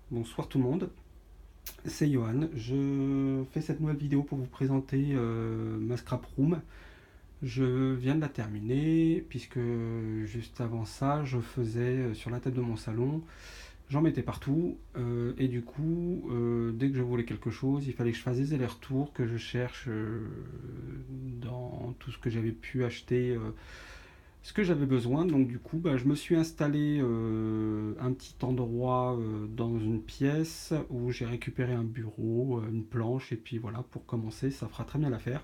Bonsoir tout le monde, c'est Johan. Je fais cette nouvelle vidéo pour vous présenter ma scrap room. Je viens de la terminer puisque juste avant ça, je faisais sur la table de mon salon, j'en mettais partout et du coup, dès que je voulais quelque chose, il fallait que je fasse des allers-retours, que je cherche dans tout ce que j'avais pu acheter. Ce que j'avais besoin. Donc du coup, je me suis installé un petit endroit dans une pièce où j'ai récupéré un bureau, une planche, et puis voilà, pour commencer, ça fera très bien l'affaire.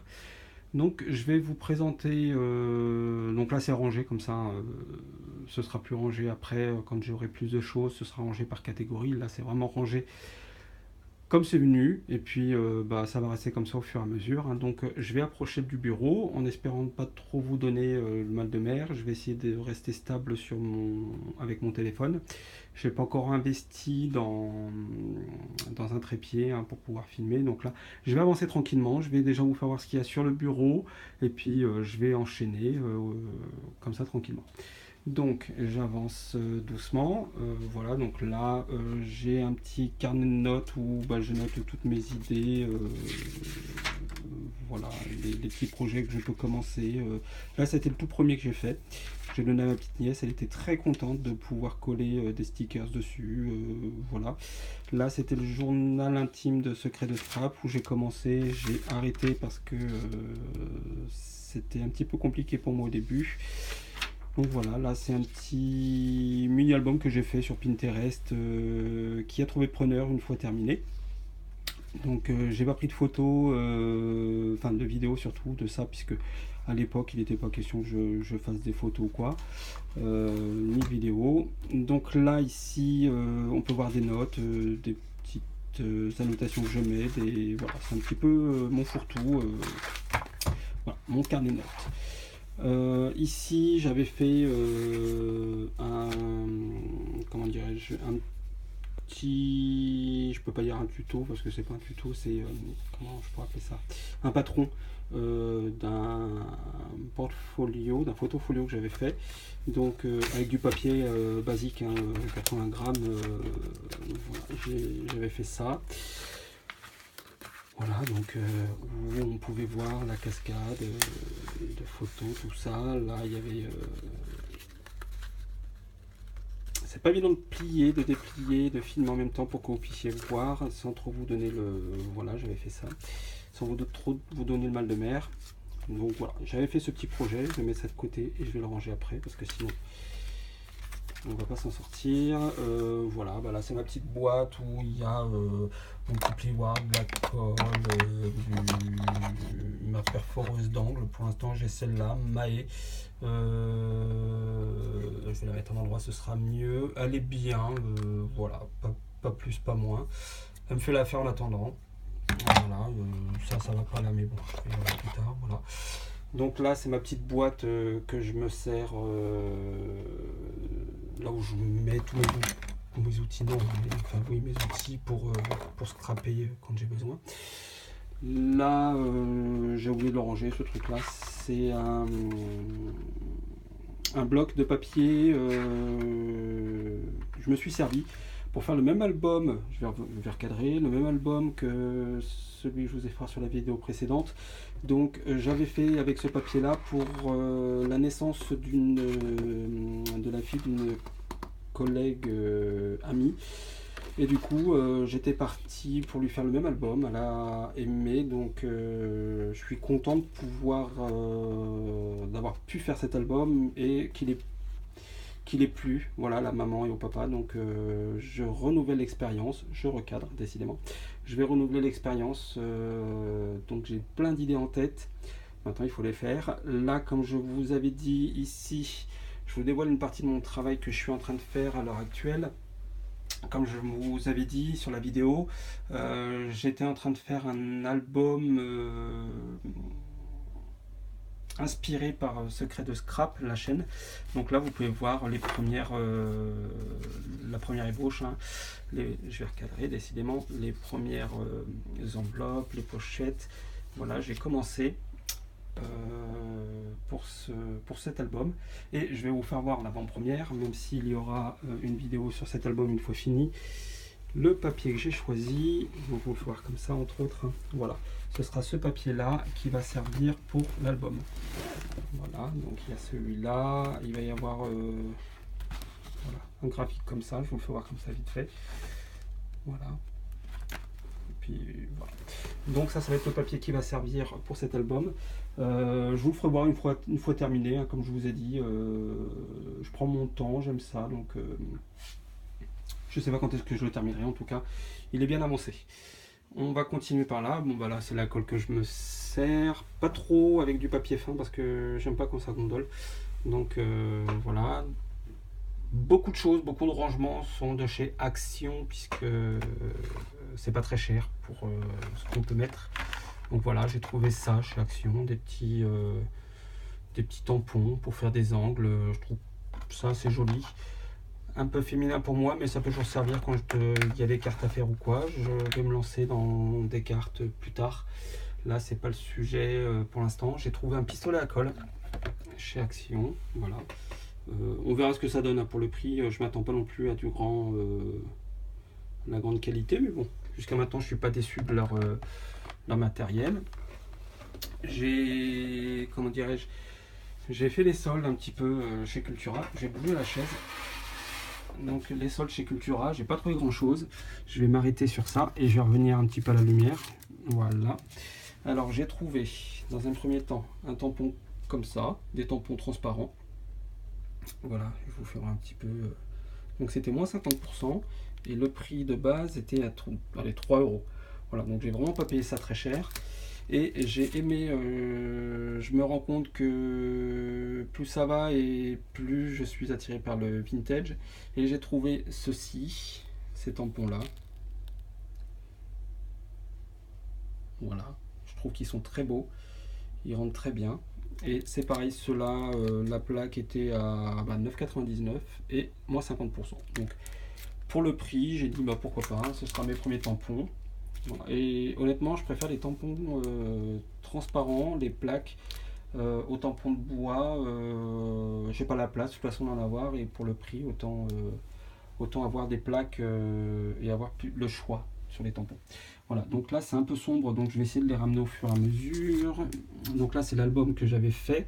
Donc je vais vous présenter, donc là c'est rangé comme ça, ce sera plus rangé après, quand j'aurai plus de choses, ce sera rangé par catégorie. Là c'est vraiment rangé comme c'est venu, et puis ça va rester comme ça au fur et à mesure, hein. Donc je vais approcher du bureau en espérant ne pas trop vous donner le mal de mer. Je vais essayer de rester stable avec mon téléphone. Je n'ai pas encore investi dans un trépied, hein, pour pouvoir filmer. Donc là, je vais avancer tranquillement. Je vais déjà vous faire voir ce qu'il y a sur le bureau, et puis je vais enchaîner comme ça tranquillement. Donc j'avance doucement. Voilà, donc là j'ai un petit carnet de notes où je note toutes mes idées. Voilà, les petits projets que je peux commencer. Là c'était le tout premier que j'ai fait. J'ai donné à ma petite nièce, elle était très contente de pouvoir coller des stickers dessus. Voilà. Là c'était le journal intime de Secret de Scrap où j'ai commencé, j'ai arrêté parce que c'était un petit peu compliqué pour moi au début. Donc voilà, là c'est un petit mini-album que j'ai fait sur Pinterest qui a trouvé preneur une fois terminé. Donc j'ai pas pris de photos, enfin de vidéos surtout de ça, puisque à l'époque il n'était pas question que je fasse des photos ou quoi, ni de vidéos. Donc là ici on peut voir des notes, des petites annotations que je mets, voilà, c'est un petit peu mon fourre-tout, voilà, mon carnet de notes. Ici, j'avais fait comment dirais-je, un petit, je peux pas dire un tuto parce que c'est pas un tuto, c'est comment je pourrais appeler ça, un patron d'un portfolio, d'un photofolio que j'avais fait. Donc avec du papier basique, hein, 80 grammes, voilà, j'avais fait ça. Voilà, donc où on pouvait voir la cascade de photos, tout ça. Là, il y avait. C'est pas évident de plier, de déplier, de filmer en même temps pour que vous puissiez voir sans trop vous donner le. Voilà, j'avais fait ça. Sans trop vous donner le mal de mer. Donc voilà, j'avais fait ce petit projet. Je vais mettre ça de côté et je vais le ranger après parce que sinon on va pas s'en sortir. Voilà, là c'est ma petite boîte où il y a mon petit plioir, de la colle, ma perforeuse d'angle. Pour l'instant j'ai celle-là, Mae. Je vais la mettre en endroit, ce sera mieux. Elle est bien, voilà, pas plus, pas moins. Elle me fait l'affaire en attendant. Voilà, ça va pas là, mais bon, je vais voir plus tard. Voilà. Donc là, c'est ma petite boîte que je me sers, là où je mets tous mes outils, non, enfin oui, mes outils pour scraper quand j'ai besoin. Là, j'ai oublié de le ranger, ce truc-là. C'est un bloc de papier. Je me suis servi pour faire le même album. Je vais recadrer le même album que celui que je vous ai fait sur la vidéo précédente. Donc j'avais fait avec ce papier là pour la naissance de la fille d'une collègue amie, et du coup j'étais parti pour lui faire le même album. Elle a aimé, donc je suis content de pouvoir d'avoir pu faire cet album et qu'il ait plu, voilà, à la maman et au papa. Donc je renouvelle l'expérience, je recadre décidément. Je vais renouveler l'expérience, donc j'ai plein d'idées en tête. Maintenant il faut les faire. Là, comme je vous avais dit ici, je vous dévoile une partie de mon travail que je suis en train de faire à l'heure actuelle. Comme je vous avais dit sur la vidéo, j'étais en train de faire un album inspiré par Secret de Scrap, la chaîne. Donc là, vous pouvez voir la première ébauche, hein. Je vais recadrer décidément les premières enveloppes, les pochettes. Voilà, j'ai commencé pour cet album, et je vais vous faire voir l'avant-première, même s'il y aura une vidéo sur cet album une fois fini. Le papier que j'ai choisi, donc vous le voir comme ça entre autres, hein. Voilà, ce sera ce papier là qui va servir pour l'album. Voilà, donc il y a celui-là, il va y avoir voilà, un graphique comme ça, je vous le fais voir comme ça vite fait. Voilà. Et puis voilà. Donc ça va être le papier qui va servir pour cet album. Je vous le ferai voir une fois terminé, hein, comme je vous ai dit. Je prends mon temps, j'aime ça, donc je sais pas quand est-ce que je le terminerai, en tout cas, il est bien avancé. On va continuer par là. Bon, bah là, c'est la colle que je me sers. Pas trop avec du papier fin parce que j'aime pas quand ça gondole. Donc voilà. Beaucoup de choses, beaucoup de rangements sont de chez Action puisque c'est pas très cher pour ce qu'on peut mettre. Donc voilà, j'ai trouvé ça chez Action, des petits tampons pour faire des angles. Je trouve ça assez joli. Un peu féminin pour moi, mais ça peut toujours servir quand il y a des cartes à faire ou quoi. Je vais me lancer dans des cartes plus tard. Là, c'est pas le sujet pour l'instant. J'ai trouvé un pistolet à colle chez Action. Voilà. On verra ce que ça donne, hein, pour le prix. Je m'attends pas non plus à la grande qualité, mais bon, jusqu'à maintenant, je suis pas déçu de leur matériel. Comment dirais-je, j'ai fait les soldes un petit peu chez Cultura. J'ai bougé la chaise. Donc les soldes chez Cultura, j'ai pas trouvé grand chose. Je vais m'arrêter sur ça et je vais revenir un petit peu à la lumière. Voilà. Alors j'ai trouvé dans un premier temps un tampon comme ça, des tampons transparents. Voilà, je vous ferai un petit peu. Donc c'était moins 50% et le prix de base était à 3 euros. Voilà, donc j'ai vraiment pas payé ça très cher. Et j'ai aimé, je me rends compte que plus ça va et plus je suis attiré par le vintage. Et j'ai trouvé ceci, ces tampons là. Voilà, je trouve qu'ils sont très beaux, ils rentrent très bien. Et c'est pareil, ceux-là, la plaque était à 9,99 et moins 50%. Donc pour le prix, j'ai dit bah pourquoi pas, hein, ce sera mes premiers tampons. Voilà. Et honnêtement, je préfère les tampons transparents, les plaques aux tampons de bois. J'ai pas la place de toute façon d'en avoir, et pour le prix, autant avoir des plaques et avoir le choix sur les tampons. Voilà, donc là c'est un peu sombre, donc je vais essayer de les ramener au fur et à mesure. Donc là c'est l'album que j'ai fait,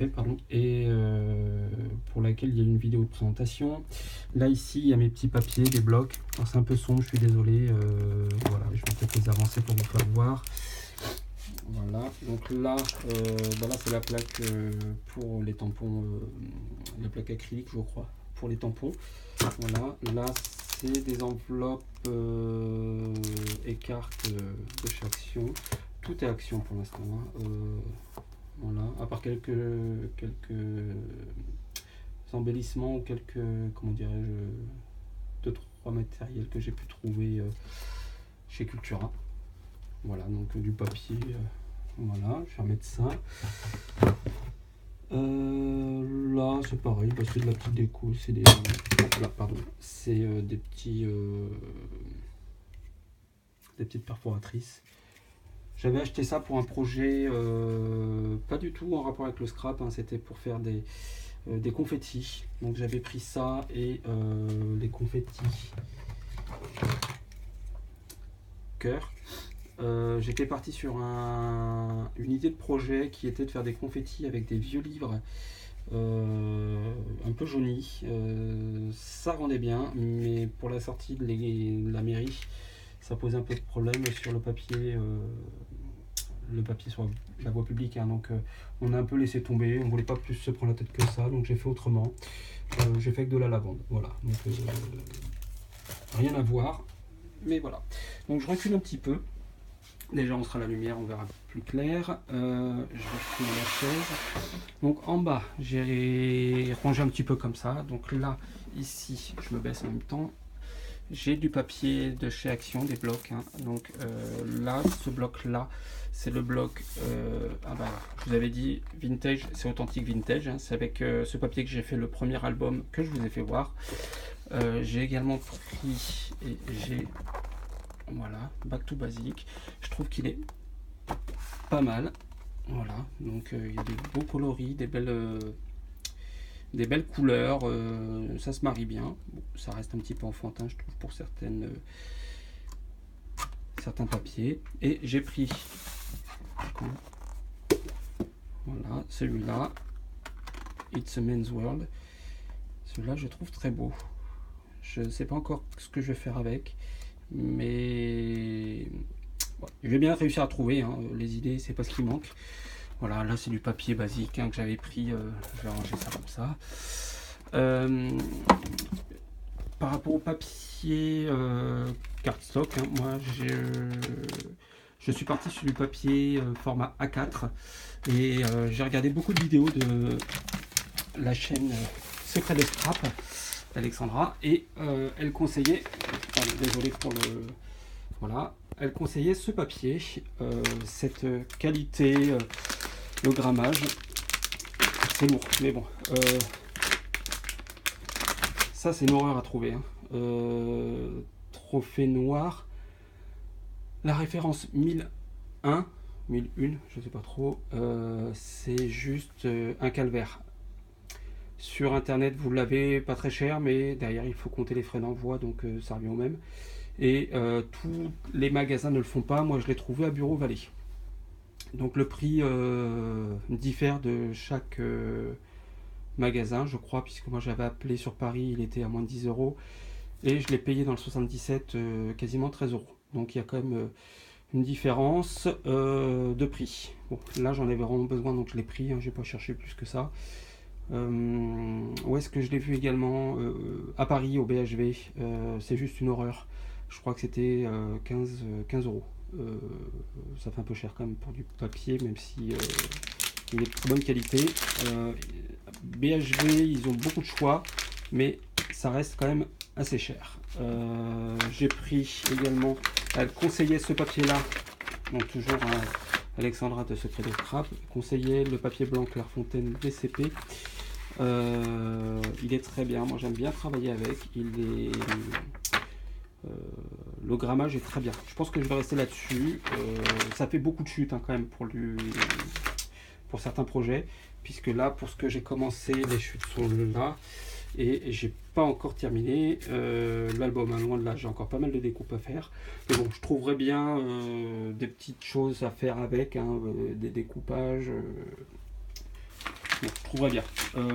pardon, et pour laquelle il y a une vidéo de présentation. Là ici il y a mes petits papiers, des blocs. Alors c'est un peu sombre, je suis désolé. Voilà, je vais peut-être les avancer pour vous faire voir. Voilà, donc là, là c'est la plaque pour les tampons, la plaque acrylique je crois, pour les tampons. Voilà, là c'est des enveloppes et cartes de chez Action. Tout est Action pour l'instant, hein. Voilà, à part quelques embellissements ou quelques, comment dirais-je, 2-3 matériels que j'ai pu trouver chez Cultura. Voilà, donc du papier. Voilà, je vais remettre ça. Là, c'est pareil, parce que c'est de la petite déco. C'est des, des petites perforatrices. J'avais acheté ça pour un projet pas du tout en rapport avec le scrap, hein, c'était pour faire des confettis. Donc j'avais pris ça et les confettis cœur. J'étais parti sur une idée de projet qui était de faire des confettis avec des vieux livres un peu jaunis. Ça rendait bien, mais pour la sortie de la mairie, ça posait un peu de problème sur le papier sur la voie publique, hein. Donc on a un peu laissé tomber, on voulait pas plus se prendre la tête que ça, donc j'ai fait autrement. J'ai fait avec de la lavande, voilà, donc rien à voir, mais voilà. Donc je recule un petit peu. Déjà on sera à la lumière, on verra plus clair. Je vais prendre la chaise. Donc en bas, j'ai rangé un petit peu comme ça. Donc là, ici, je me baisse en même temps. J'ai du papier de chez Action, des blocs, hein. Donc là, ce bloc là, c'est le bloc, je vous avais dit vintage, c'est authentique vintage, hein. C'est avec ce papier que j'ai fait le premier album que je vous ai fait voir. J'ai également pris et j'ai, voilà, Back to Basic. Je trouve qu'il est pas mal. Voilà, donc il y a des beaux coloris, des belles des belles couleurs, ça se marie bien. Bon, ça reste un petit peu enfantin, je trouve, pour certains papiers. Et j'ai pris, voilà, celui-là, It's a Men's World. Celui-là, je trouve très beau. Je ne sais pas encore ce que je vais faire avec, mais bon, je vais bien réussir à trouver, hein, les idées, c'est pas ce qui manque. Voilà, là c'est du papier basique, hein, que j'avais pris, je vais ranger ça comme ça. Par rapport au papier cardstock, hein, moi je suis parti sur du papier format A4 et j'ai regardé beaucoup de vidéos de la chaîne Secret de Scrap, Alexandra, et elle conseillait, pardon, désolé pour le, voilà, elle conseillait ce papier, cette qualité, le grammage, c'est lourd, mais bon, ça c'est une horreur à trouver, hein. Trophée noir, la référence 1001, je sais pas trop, c'est juste un calvaire. Sur internet vous l'avez pas très cher, mais derrière il faut compter les frais d'envoi, donc ça revient au même. Et tous les magasins ne le font pas, moi je l'ai trouvé à Bureau Vallée. Donc le prix diffère de chaque magasin, je crois, puisque moi j'avais appelé sur Paris, il était à moins de 10 euros. Et je l'ai payé dans le 77 quasiment 13 euros. Donc il y a quand même une différence de prix. Bon, là j'en avais vraiment besoin, donc je l'ai pris, hein, j'ai pas cherché plus que ça. Où est-ce que je l'ai vu également à Paris, au BHV, c'est juste une horreur. Je crois que c'était 15 euros. Ça fait un peu cher quand même pour du papier, même si il est de très bonne qualité. BHV, ils ont beaucoup de choix, mais ça reste quand même assez cher. J'ai pris également, elle conseillait ce papier là, donc toujours Alexandra de Secret de Scrap, conseillait le papier blanc Clairefontaine DCP. Il est très bien, moi j'aime bien travailler avec, le grammage est très bien. Je pense que je vais rester là-dessus. Ça fait beaucoup de chutes, hein, quand même pour certains projets, puisque là pour ce que j'ai commencé, les chutes sont là. Et j'ai pas encore terminé l'album, hein, loin de là, j'ai encore pas mal de découpes à faire. Mais bon, je trouverai bien des petites choses à faire avec, hein, des découpages. Bon, je trouverai bien.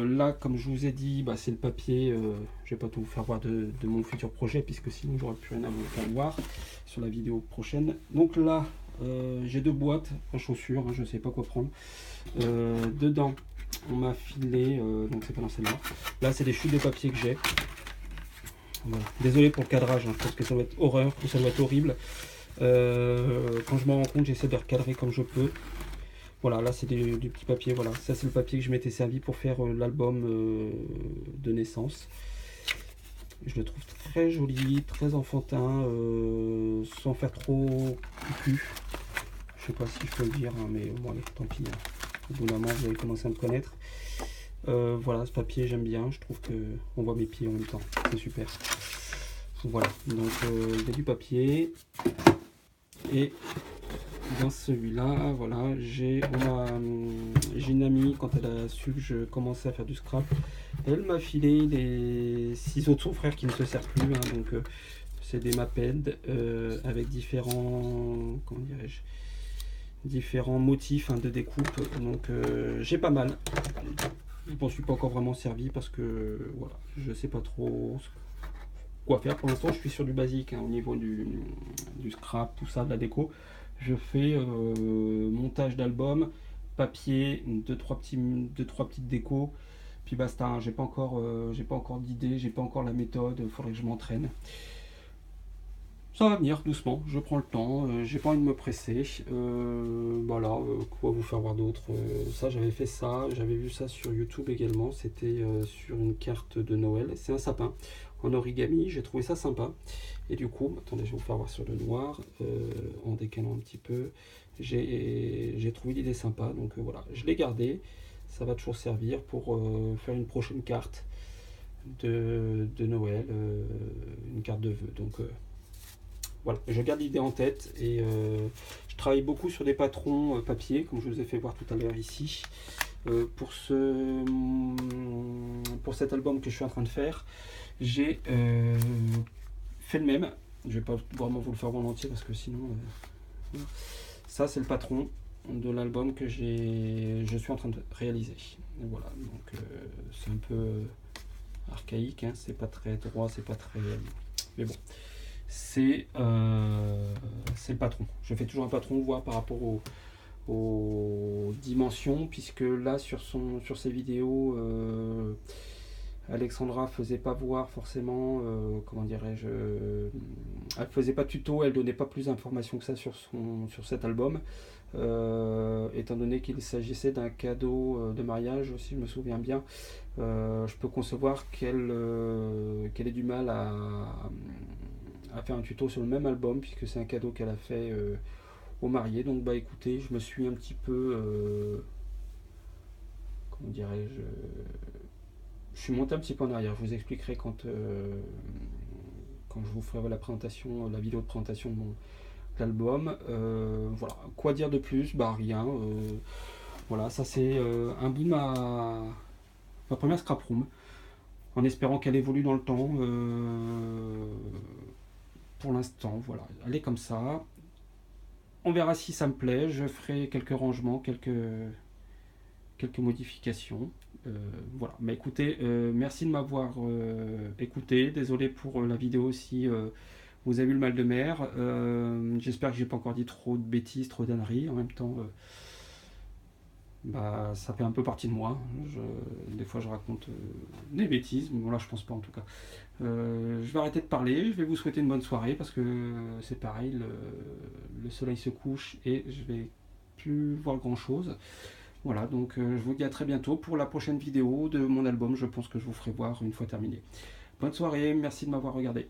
Là, comme je vous ai dit, bah, c'est le papier. Je vais pas tout vous faire voir de mon futur projet, puisque sinon j'aurais plus rien à vous faire voir sur la vidéo prochaine. Donc là, j'ai deux boîtes à chaussures, hein, je ne sais pas quoi prendre. Dedans, on m'a filé, donc c'est pas dans celle-là. Là, c'est des chutes de papier que j'ai. Voilà. Désolé pour le cadrage, hein, je pense que ça doit être horreur, que ça doit être horrible. Quand je m'en rends compte, j'essaie de recadrer comme je peux. Voilà, là c'est du petit papier. Voilà, ça c'est le papier que je m'étais servi pour faire l'album de naissance. Je le trouve très joli, très enfantin, sans faire trop cucu. Je sais pas si je peux le dire, hein, mais bon, allez, tant pis. Hein. Au bout d'un moment, vous allez commencer à me connaître. Voilà, ce papier j'aime bien, je trouve que on voit mes pieds en même temps, c'est super. Voilà, donc il y a du papier. Et dans celui-là, voilà, j'ai une amie, quand elle a su que je commençais à faire du scrap, elle m'a filé les ciseaux de son frère qui ne se servent plus, hein, donc c'est des Maped avec différents, comment dirais-je, différents motifs, hein, de découpe, donc j'ai pas mal. Je m'en suis pas encore vraiment servi parce que voilà, je sais pas trop quoi faire. Pour l'instant, je suis sur du basique, hein, au niveau du scrap, tout ça, de la déco. Je fais montage d'album, papier, deux trois petites décos, puis basta. Hein, j'ai pas encore d'idée, j'ai pas encore la méthode. Il faudrait que je m'entraîne. Ça va venir doucement, je prends le temps, j'ai pas envie de me presser. Voilà, quoi vous faire voir d'autre. Ça, j'avais fait ça, j'avais vu ça sur YouTube également. C'était sur une carte de Noël. C'est un sapin en origami, j'ai trouvé ça sympa. Et du coup, attendez, je vais vous faire voir sur le noir, en décalant un petit peu. J'ai trouvé l'idée sympa, donc voilà, je l'ai gardé. Ça va toujours servir pour faire une prochaine carte de Noël, une carte de vœux. Donc voilà, je garde l'idée en tête et je travaille beaucoup sur des patrons papier, comme je vous ai fait voir tout à l'heure ici. Pour cet album que je suis en train de faire, j'ai fait le même. Je vais pas vraiment vous le faire en entier parce que sinon... ça, c'est le patron de l'album que je suis en train de réaliser. Et voilà, donc c'est un peu archaïque, hein, c'est pas très droit, c'est pas très... mais bon, c'est le patron. Je fais toujours un patron, voir par rapport aux dimensions, puisque là, sur ses vidéos, Alexandra faisait pas voir forcément, comment dirais-je, elle faisait pas de tuto, elle donnait pas plus d'informations que ça sur cet album, étant donné qu'il s'agissait d'un cadeau de mariage, si je me souviens bien. Je peux concevoir qu'elle ait du mal à faire un tuto sur le même album, puisque c'est un cadeau qu'elle a fait aux mariés. Donc bah écoutez, je me suis un petit peu, comment dirais-je, je suis monté un petit peu en arrière. Je vous expliquerai quand je vous ferai la présentation, la vidéo de présentation de l'album. Voilà, quoi dire de plus? Bah rien. Voilà, ça c'est un bout de ma première scrap room, en espérant qu'elle évolue dans le temps. Pour l'instant, voilà, elle est comme ça. On verra si ça me plaît. Je ferai quelques rangements, quelques modifications. Voilà, mais écoutez, merci de m'avoir écouté. Désolé pour la vidéo si vous avez eu le mal de mer. J'espère que j'ai pas encore dit trop de bêtises, trop d'âneries. En même temps, bah, ça fait un peu partie de moi. Des fois, je raconte des bêtises, mais bon, là, je pense pas en tout cas. Je vais arrêter de parler. Je vais vous souhaiter une bonne soirée parce que c'est pareil, le soleil se couche et je vais plus voir grand chose. Voilà, donc je vous dis à très bientôt pour la prochaine vidéo de mon album. Je pense que je vous ferai voir une fois terminé. Bonne soirée, merci de m'avoir regardé.